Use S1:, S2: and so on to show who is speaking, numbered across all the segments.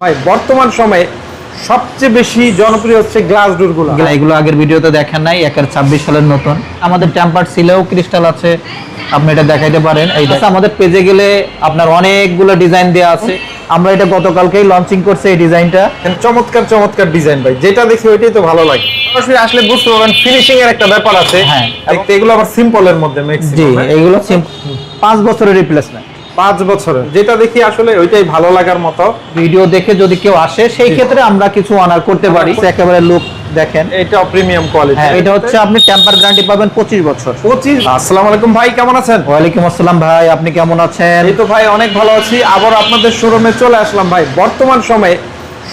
S1: ভাই বর্তমান সময়ে সবচেয়ে বেশি জনপ্রিয় হচ্ছে গ্লাস ডোরগুলো।
S2: এগুলো আগের ভিডিওতে দেখেন নাই, 2026 সালের নতুন। আমাদের টেম্পার সিলেও ক্রিস্টাল আছে, আপনি এটা দেখাইতে পারেন। এই দেখেন আমাদের পেজে গেলে আপনার অনেকগুলো ডিজাইন দেওয়া আছে। আমরা এটা গতকালকেই লঞ্চিং করছি এই ডিজাইনটা।
S1: চমৎকার চমৎকার ডিজাইন ভাই, যেটা দেখি ওইটাই তো ভালো লাগে। সরাসরি আসলে বুঝতে পারবেন ফিনিশিং এর একটা ব্যাপার আছে।
S2: হ্যাঁ,
S1: দেখতে এগুলো আবার সিম্পলের মধ্যে
S2: জি, এগুলো 5 বছরের রিপ্লেসমেন্ট।
S1: 5 বছরের, যেটা দেখি আসলে ওইটাই ভালো লাগার মতো।
S2: ভিডিও দেখে যদি কেউ আসে সেই ক্ষেত্রে আমরা কিছু অনার করতে পারি। একেবারে লুক দেখেন,
S1: এটা প্রিমিয়াম কোয়ালিটি।
S2: হ্যাঁ, এটা হচ্ছে আপনি টেম্পার গ্যারান্টি পাবেন 25 বছর।
S1: 25। আসসালামু আলাইকুম ভাই, কেমন আছেন?
S2: ওয়ালাইকুম আসসালাম ভাই, আপনি কেমন আছেন?
S1: এই তো ভাই অনেক ভালো আছি। আবার আপনাদের শোরুমে চলে আসলাম ভাই। বর্তমান সময়ে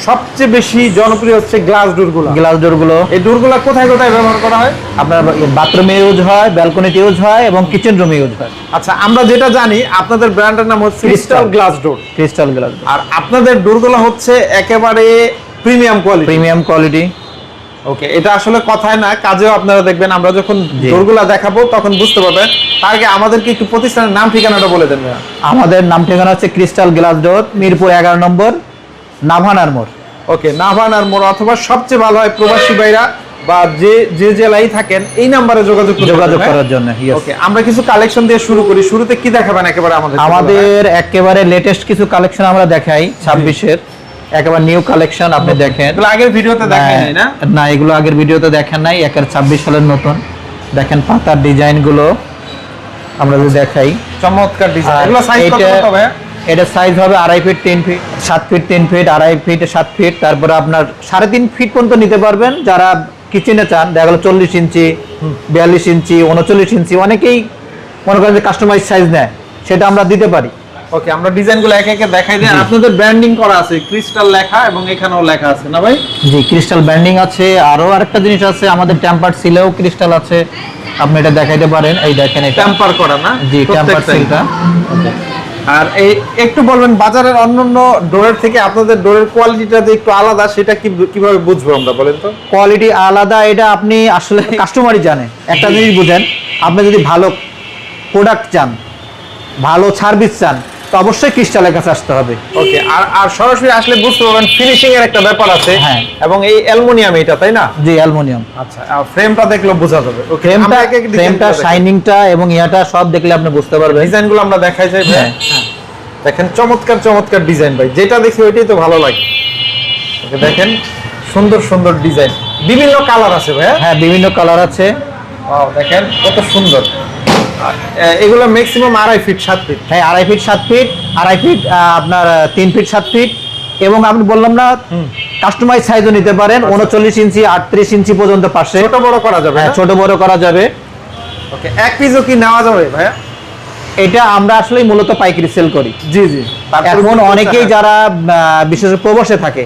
S1: সবচেয়ে বেশি জনপ্রিয় হচ্ছে গ্লাস ডোরগুলো।
S2: গ্লাস ডোরগুলো,
S1: এই ডোরগুলো কোথায় কোথায় ব্যবহার করা হয়?
S2: আপনার বাথরুমে ইউজ হয়, ব্যালকনিতে ইউজ হয় এবং কিচেন রুমে ইউজ হয়।
S1: আচ্ছা, আমরা যেটা জানি আপনাদের ব্র্যান্ডের নাম হচ্ছে crystal glass door.
S2: Crystal glass,
S1: আর আপনাদের ডোরগুলো হচ্ছে একেবারে premium quality.
S2: Premium quality.
S1: Okay, এটা আসলে কথায় না, কাজেও আপনারা দেখবেন। আমরা যখন ডোরগুলো দেখাবো তখন বুঝতে পারবেন। তার আগে আমাদেরকে একটু প্রতিষ্ঠানের নাম ঠিকানাটা বলে দেন ভাইয়া।
S2: আমাদের নাম ঠিকানা হচ্ছে ক্রিস্টাল গ্লাস ডোর, মিরপুর 11 নম্বর, নাভানার মোড়।
S1: ওকে, নাভানার মোড়। অথবা সবচেয়ে ভালো হয় প্রবাসী ভাইরা বা যে জেলায় থাকেন এই নাম্বারে যোগাযোগ
S2: করার জন্য।
S1: ওকে, আমরা কিছু কালেকশন দিয়ে শুরু করি। শুরুতে কি দেখাবেন একেবারে
S2: আমাদের একেবারে লেটেস্ট কিছু কালেকশন আমরা দেখাই 26-এর একেবারে নিউ কালেকশন। আপনি দেখেন,
S1: এগুলো আগের ভিডিওতে দেখেন নাই না?
S2: না, এগুলো আগের ভিডিওতে দেখেন নাই। 2026 সালের নতুন। দেখেন পাতার ডিজাইন গুলো আমরা যদি দেখাই,
S1: চমৎকার ডিজাইন। এগুলো সাইজ কত হবে?
S2: এটা সাইজ হবে 2.5 feet 3 feet, 7 feet 3 feet, 2.5 feet 7 feet. তারপরে আপনার 3.5 ফিট পর্যন্ত নিতে পারবেন যারা কিচেনে চান। দেখা গেল 40 ইঞ্চি, 42 ইঞ্চি, 39 ইঞ্চি, অনেকেই মনে করেন যে কাস্টমাইজ সাইজ নেয়, সেটা আমরা দিতে পারি।
S1: ওকে, আমরা ডিজাইনগুলো একে একে দেখাই দিই। আপনাদের ব্র্যান্ডিং করা আছে, ক্রিস্টাল লেখা এবং এখানেও লেখা আছে না ভাই?
S2: জি, ক্রিস্টাল ব্র্যান্ডিং আছে। আরো আরেকটা জিনিস আছে, আমাদের টেম্পার সিলেও ক্রিস্টাল আছে, আপনি এটা দেখাইতে পারেন। এই দেখেন, এটা
S1: টেম্পার করা না?
S2: জি, টেম্পার সিলটা।
S1: আর এই একটু বলবেন বাজারের অন্যান্য ডোরের থেকে আপনাদের ডোরের কোয়ালিটিটা যে একটু আলাদা, সেটা কিভাবে বুঝবো আমরা, বলেন তো?
S2: কোয়ালিটি আলাদা, এটা আপনি আসলে কাস্টমারই জানে। একটা জিনিস বুঝেন, আপনি যদি ভালো প্রোডাক্ট চান, ভালো সার্ভিস চান, তো অবশ্যই ক্রিস্টালের কাছে আসতে হবে।
S1: ওকে, আর সরাসরি আসলে বুঝতে পারবেন ফিনিশিং এর একটা ব্যাপার আছে।
S2: হ্যাঁ,
S1: এবং এই অ্যালুমিনিয়াম, এটা তাই না?
S2: জি, অ্যালুমিনিয়াম।
S1: আচ্ছা, ফ্রেমটা দেখলে বোঝা যাবে। ওকে,
S2: ফ্রেমটা শাইনিংটা এবং ইয়াটা সব দেখলে আপনি বুঝতে পারবেন।
S1: ডিজাইনগুলো আমরা দেখাই যাই ভাই। দেখেন চমৎকার চমৎকার ডিজাইন ভাই, যেটা দেখি ওইটাই তো ভালো লাগে। ওকে, দেখেন সুন্দর সুন্দর ডিজাইন, বিভিন্ন কালার আছে ভাই।
S2: হ্যাঁ, বিভিন্ন কালার আছে।
S1: ওয়াও, দেখেন কত সুন্দর। এগুলো ম্যাক্সিমাম 2.5 ফিট 7 ফিট।
S2: হ্যাঁ, 2.5 ফিট 7 ফিট, 2.5 ফিট আপনার 3 ফিট 7 ফিট। এবং আপনি বললাম না, কাস্টমাইজ সাইজও নিতে পারেন। 39 ইঞ্চি, 38 ইঞ্চি পর্যন্ত পাশে
S1: ছোট বড় করা যাবে।
S2: হ্যাঁ, ছোট বড় করা যাবে।
S1: ওকে, এক পিসও কি নেওয়া যাবে ভাইয়া?
S2: এটা আমরা আসলে মূলত পাইকারি সেল করি।
S1: জি জি।
S2: এখন অনেকেই যারা বিশেষ করে প্রবাসে থাকে,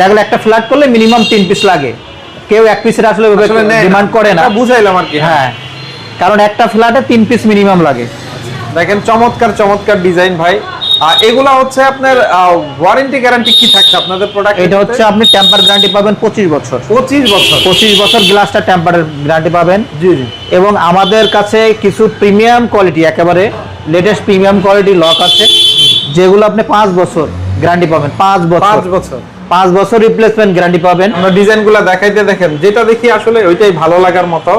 S2: দেখলে একটা ফ্ল্যাট করলে মিনিমাম 3 পিস লাগে। কেউ এক পিসের আসলে ডিমান্ড করে না,
S1: বুঝাইলাম আর কি।
S2: হ্যাঁ, কারণ একটা ফ্ল্যাটে 3 পিস মিনিমাম লাগে।
S1: দেখেন চমৎকার চমৎকার ডিজাইন ভাই। এগুলা হচ্ছে আপনার ওয়ারেন্টি গ্যারান্টি কি থাকছে আপনাদের প্রোডাক্ট?
S2: এটা হচ্ছে আপনি টেম্পার গ্যারান্টি পাবেন 25 বছর।
S1: 25 বছর?
S2: 25 বছর গ্লাসটা টেম্পারের গ্যারান্টি পাবেন।
S1: জি জি।
S2: এবং আমাদের কাছে কিছু প্রিমিয়াম কোয়ালিটি, একেবারে লেটেস্ট প্রিমিয়াম কোয়ালিটি লক আছে, যেগুলো আপনি 5 বছর গ্যারান্টি পাবেন। 5 বছর 5 বছর রিপ্লেসমেন্ট গ্যারান্টি পাবেন।
S1: আমরা ডিজাইনগুলো দেখাইতে দেখেন, যেটা দেখি আসলে ওইটাই ভালো লাগার মতো।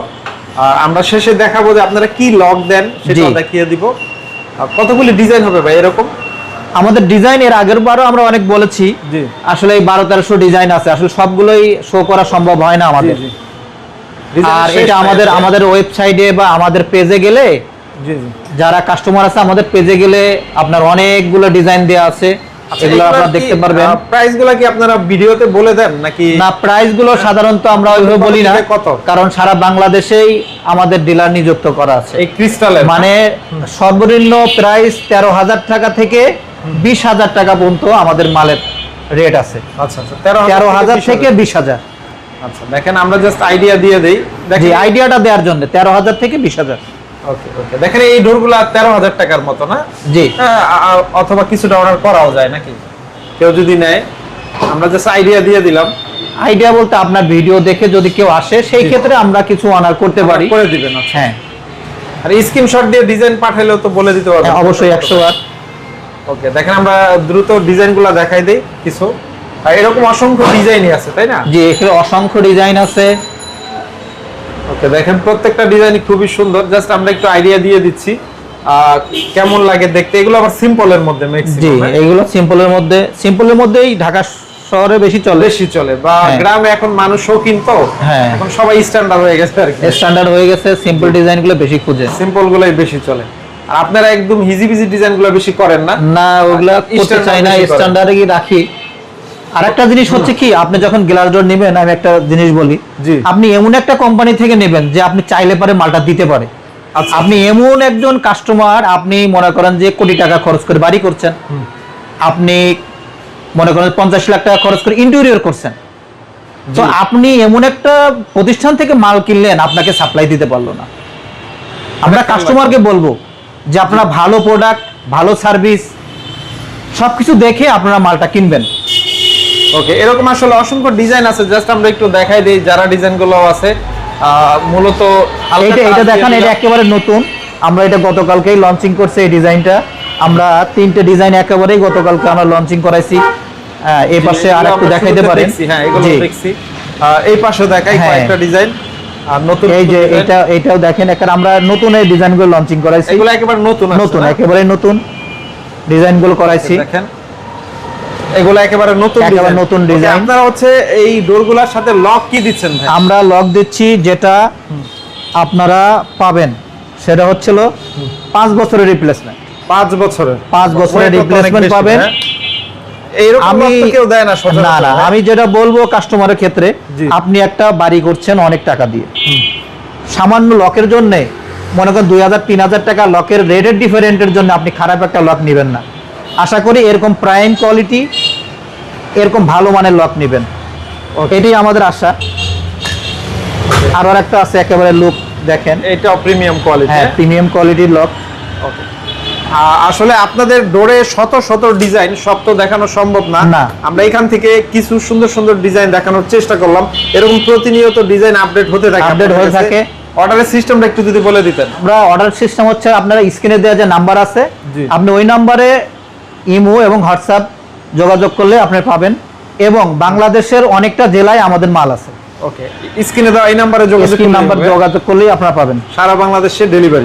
S1: আমরা শেষে দেখাবো যে আপনারা কি লক দেন, সেটা দেখিয়ে দিব। কতগুলি ডিজাইন হবে ভাই এরকম?
S2: আমাদের ডিজাইন এর আগের বারও আমরা অনেক বলেছি, আসলে 1200-1300 ডিজাইন আছে, আসলে সবগুলোই শো করা সম্ভব হয় না আমাদের। আর এটা আমাদের ওয়েবসাইটে বা আমাদের পেজে গেলে, যারা কাস্টমার আছে আমাদের পেজে গেলে আপনার অনেকগুলো ডিজাইন দেওয়া আছে, এগুলো আপনারা দেখতে পারবেন।
S1: প্রাইসগুলো কি আপনারা ভিডিওতে বলে দেন নাকি?
S2: না, প্রাইসগুলো সাধারণত আমরা ওইভাবে বলি না। কারণ সারা বাংলাদেশেই আমাদের ডিলার নিযুক্ত করা আছে
S1: এই ক্রিস্টালের।
S2: মানে সর্বনিম্ন প্রাইস 13,000 টাকা থেকে 20,000 টাকা পর্যন্ত আমাদের মালের রেট আছে।
S1: আচ্ছা আচ্ছা,
S2: 13,000 থেকে 20,000।
S1: আচ্ছা, দেখেন আমরা জাস্ট আইডিয়া দিয়ে দেই।
S2: দেখি আইডিয়াটা দেওয়ার জন্য 13,000 থেকে 20,000।
S1: ওকে ওকে, দেখেন এই ডোরগুলো 13,000 টাকার মতো না?
S2: জি।
S1: অথবা কিছুটা অর্ডার করাও যায় নাকি কেউ যদি নেয়? আমরা জাস্ট আইডিয়া দিয়ে দিলাম।
S2: আইডিয়া বলতে আপনার ভিডিও দেখে যদি কেউ আসে সেই ক্ষেত্রে আমরা কিছু অনার করতে পারি।
S1: করে দিবেন? হ্যাঁ। আর স্ক্রিনশট দিয়ে ডিজাইন পাঠালেও তো বলে দিতে পারবেন?
S2: অবশ্যই 100 বার।
S1: ওকে, দেখেন আমরা দ্রুত ডিজাইনগুলো দেখাই দেই কিছু। আর এরকম অসংখ্য ডিজাইনই আছে, তাই না?
S2: জি, এখানে অসংখ্য ডিজাইন আছে।
S1: ওকে, দেখেন প্রত্যেকটা ডিজাইনই খুবই সুন্দর। জাস্ট আমরা একটু আইডিয়া দিয়ে দিচ্ছি কেমন লাগে দেখতে। এগুলো আবার সিম্পলের মধ্যে
S2: জি,
S1: ম্যাক্সিমাম।
S2: এগুলো সিম্পলের মধ্যেই ঢাকা শহরে বেশি চলে
S1: বা
S2: হ্যাঁ।
S1: গ্রামে এখন মানুষ শৌখিন তো,
S2: হ্যাঁ।
S1: এখন সবাই স্ট্যান্ডার্ড হয়ে গেছে আর কি।
S2: স্ট্যান্ডার্ড হয়ে গেছে, সিম্পল ডিজাইনগুলো বেশি খুঁজে।
S1: সিম্পল গুলাই বেশি চলে। আর আপনারা একদম হিজিবিজি ডিজাইনগুলো বেশি করেন না?
S2: না, ওগুলা করতে চাই না,
S1: বেশি করেন।
S2: স্ট্যান্ডার্ডে রাখি। আরেকটা জিনিস হচ্ছে কি, আপনি যখন গ্লাস ডোর নেবেন, আমি একটা জিনিস বলি,
S1: জি।
S2: আপনি এমন একটা কোম্পানি থেকে নেবেন যে আপনি চাইলে পারে মালটা দিতে পারে।
S1: আচ্ছা।
S2: আপনি এমন একজন কাস্টমার, আপনি মনে করেন যে কোটি টাকা খরচ করে বাড়ি করছেন, আপনি মনে করেন 50 লাখ টাকা খরচ করে ইন্টেরিয়র করছেন, তো আপনি এমন একটা প্রতিষ্ঠান থেকে মাল কিনলেন, আপনাকে সাপ্লাই দিতে পারলো না। আমরা কাস্টমারকে বলবো যে আপনারা ভালো প্রোডাক্ট, ভালো সার্ভিস সবকিছু দেখে আপনারা মালটা কিনবেন।
S1: ওকে, এরকম আসলে অসংখ্য ডিজাইন আছে। জাস্ট আমরা একটু দেখাই দেই যারা ডিজাইনগুলো আছে। মূলত
S2: এটা দেখেন, এটা একেবারে নতুন। আমরা এটা গতকালকেই লঞ্চিং করছি। এই ডিজাইনটা আমরা 3টে ডিজাইন একেবারেই গতকালকে আমরা লঞ্চিং করাইছি। এই পাশে আরেকটু দেখাইতে পারেন।
S1: হ্যাঁ, এগুলো
S2: জি।
S1: দেখছি। এই পাশে দেখাই
S2: হ্যাঁ।
S1: কয়েকটা ডিজাইন। আর নতুন
S2: এই যে
S1: design।
S2: এটাও দেখেন, এখানে আমরা নতুন এই ডিজাইনগুলো লঞ্চিং করাইছি।
S1: এগুলো একেবারে নতুন আছে
S2: নতুন,
S1: না?
S2: একেবারে নতুন ডিজাইনগুলো করাইছি।
S1: দেখেন এগুলো একেবারে নতুন
S2: একেবারে
S1: ডিজাইন।
S2: নতুন
S1: Okay,
S2: ডিজাইন।
S1: আপনারা হচ্ছে এই ডোরগুলোর সাথে লক কি দিচ্ছেন ভাই?
S2: আমরা লক দিচ্ছি, যেটা আপনারা পাবেন সেটা হচ্ছিল 5 বছরের রিপ্লেসমেন্ট।
S1: 5 বছরের
S2: 5 বছরের
S1: ওটা তো অনেক
S2: রিপ্লেসমেন্ট
S1: বেশি,
S2: পাবেন।
S1: হ্যাঁ? এইরকম
S2: আমি
S1: লক তো কেউ দেয় না সচরাচর,
S2: না না,
S1: হ্যাঁ?
S2: আমি যেটা বলবো কাস্টমারের ক্ষেত্রে,
S1: জি।
S2: আপনি একটা বাড়ি করছেন অনেক টাকা দিয়ে, সামান্য লকের জন্য মনে করেন 2000-3000 টাকা লকের রেটের ডিফারেন্টের জন্য আপনি খারাপ একটা লক নেবেন না। আশা করি এরকম প্রাইম কোয়ালিটি, এরকম ভালো মানের লক নেবেন, এটাই আমাদের আশা। আর একটা আছে একেবারে লুক দেখেন,
S1: এটাও প্রিমিয়াম কোয়ালিটি।
S2: হ্যাঁ, প্রিমিয়াম কোয়ালিটির লক।
S1: আসলে আপনাদের ডোরে শত শত ডিজাইন, সব তো দেখানো সম্ভব না।
S2: না।
S1: আমরা এখান থেকে কিছু সুন্দর সুন্দর ডিজাইন দেখানোর চেষ্টা করলাম। এরকম প্রতিনিয়ত ডিজাইন আপডেট হতে থাকে,
S2: আপডেট হয়ে থাকে।
S1: অর্ডারের সিস্টেমটা একটু যদি বলে দিতেন।
S2: আমরা অর্ডার সিস্টেম হচ্ছে, আপনারা স্ক্রিনে দেওয়া যে নাম্বার আছে,
S1: জি।
S2: আপনি ওই নাম্বারে ইমো এবং হোয়াটসঅ্যাপ যোগাযোগ করলে আপনি পাবেন। এবং বাংলাদেশের অনেকটা জেলায় আমাদের মাল আছে।
S1: ওকে, স্ক্রিনে দেওয়া এই নাম্বারে যোগাযোগ
S2: স্ক্রিন
S1: করলেই
S2: নাম্বার
S1: হবে।
S2: যোগাযোগ করলেই আপনারা পাবেন।
S1: সারা বাংলাদেশে ডেলিভারি।